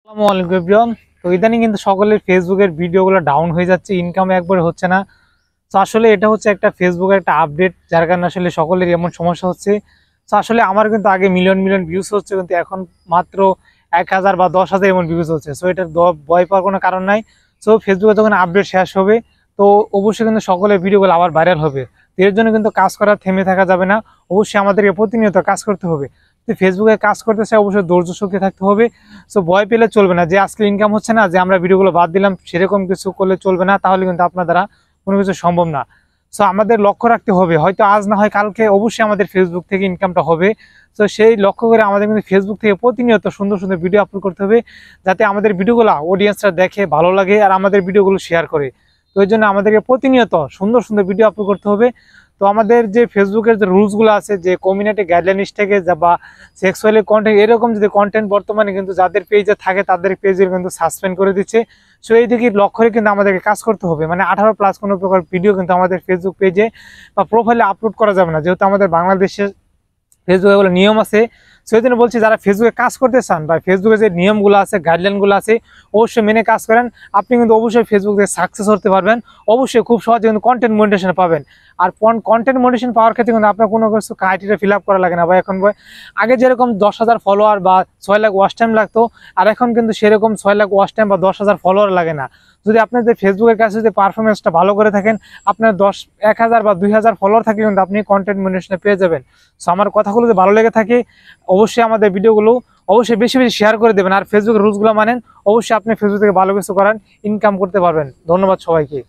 আসসালামু আলাইকুম এভরিওয়ান। তো ইদানিং কিন্তু সকলের ফেসবুকের ভিডিওগুলো ডাউন হয়ে যাচ্ছে, ইনকাম একবারে হচ্ছে না। তো আসলে এটা হচ্ছে একটা ফেসবুকের একটা আপডেট, যার কারণে আসলে সকলের এমন সমস্যা হচ্ছে। তো আসলে আমার কিন্তু আগে মিলিয়ন মিলিয়ন ভিউজ হচ্ছে, কিন্তু এখন মাত্র 1000 বা 10,000 এমন ভিউজ হচ্ছে। সো এটার ভয় পাওয়ার কোনো কারণ নাই। সো ফেসবুকে যখন আপডেট শেষ হবে, তো অবশ্যই কিন্তু সকলের ভিডিওগুলো আবার ভাইরাল হবে। তো এর জন্য কিন্তু কাজ করা থেমে থাকা যাবে না, অবশ্যই আমাদেরকে প্রতিনিয়ত কাজ করতে হবে। তো ফেসবুকে কাজ করতে চাই অবশ্যই ধৈর্য শক্তি থাকতে হবে। সো ভয় পেলে চলবে না যে আজকে ইনকাম হচ্ছে না, যে আমরা ভিডিওগুলো বাদ দিলাম, সেরকম কিছু করলে চলবে না। তাহলে কিন্তু আপনার দ্বারা কোনো কিছু সম্ভব না। সো আমাদের লক্ষ্য রাখতে হবে, হয়তো আজ না হয় কালকে অবশ্যই আমাদের ফেসবুক থেকে ইনকামটা হবে। তো সেই লক্ষ্য করে আমাদের কিন্তু ফেসবুক থেকে প্রতিনিয়ত সুন্দর সুন্দর ভিডিও আপলোড করতে হবে, যাতে আমাদের ভিডিওগুলো অডিয়েন্সরা দেখে, ভালো লাগে আর আমাদের ভিডিওগুলো শেয়ার করে। তো এই জন্য আমাদেরকে প্রতিনিয়ত সুন্দর সুন্দর ভিডিও আপলোড করতে হবে। তো আমাদের যে ফেসবুকের যে রুলসগুলো আছে, যে কমিউনিটি গাইডলাইন্স থেকে বা সেক্সুয়ালি কন্টেন্ট, এরকম যদি কন্টেন্ট বর্তমানে কিন্তু যাদের পেজে থাকে তাদের পেজে কিন্তু সাসপেন্ড করে দিচ্ছে। সো এই দিকে লক্ষ্য রেখে কিন্তু আমাদেরকে কাজ করতে হবে, মানে 18+ কোনো প্রকার ভিডিও কিন্তু আমাদের ফেসবুক পেজে বা প্রোফাইলে আপলোড করা যাবে না, যেহেতু আমাদের বাংলাদেশের ফেসবুকে বলে নিয়ম আছে। সেই জন্য বলছি, যারা ফেসবুকে কাজ করতে চান বা ফেসবুকে যে নিয়মগুলো আছে, গাইডলাইনগুলো আছে, অবশ্যই মেনে কাজ করেন। আপনি কিন্তু অবশ্যই ফেসবুক থেকে সাকসেস হতে পারবেন। অবশ্যই খুব সহজে কিন্তু কন্টেন্ট মনিটাইজেশন পাবেন। আর কন্টেন্ট মনিটাইজেশন পাওয়ার ক্ষেত্রে কিন্তু আপনার কোনো কিছু ক্রাইটেরিয়া ফিল আপ করা লাগে না। বা এখন আগে যেরকম 10,000 ফলোয়ার বা 6 লাখ ওয়াচ টাইম লাগতো, আর এখন কিন্তু সেরকম 6 লাখ ওয়াচ টাইম বা 10,000 ফলোয়ার লাগে না। যদি আপনাদের ফেসবুকের কাছে যদি পারফরমেন্সটা ভালো করে থাকেন, আপনার 10,000 বা 2,000 ফলোয়ার থাকলে কিন্তু আপনি কন্টেন্ট মনিটাইজেশনে পেয়ে যাবেন। সো আমার কথাগুলো যদি ভালো লেগে থাকে, অবশ্যই আমাদের ভিডিওগুলো অবশ্যই বেশি বেশি শেয়ার করে দেবেন। আর ফেসবুকের রুলসগুলো মানেন, অবশ্যই আপনি ফেসবুক থেকে ভালো কিছু করেন, ইনকাম করতে পারবেন। ধন্যবাদ সবাইকে।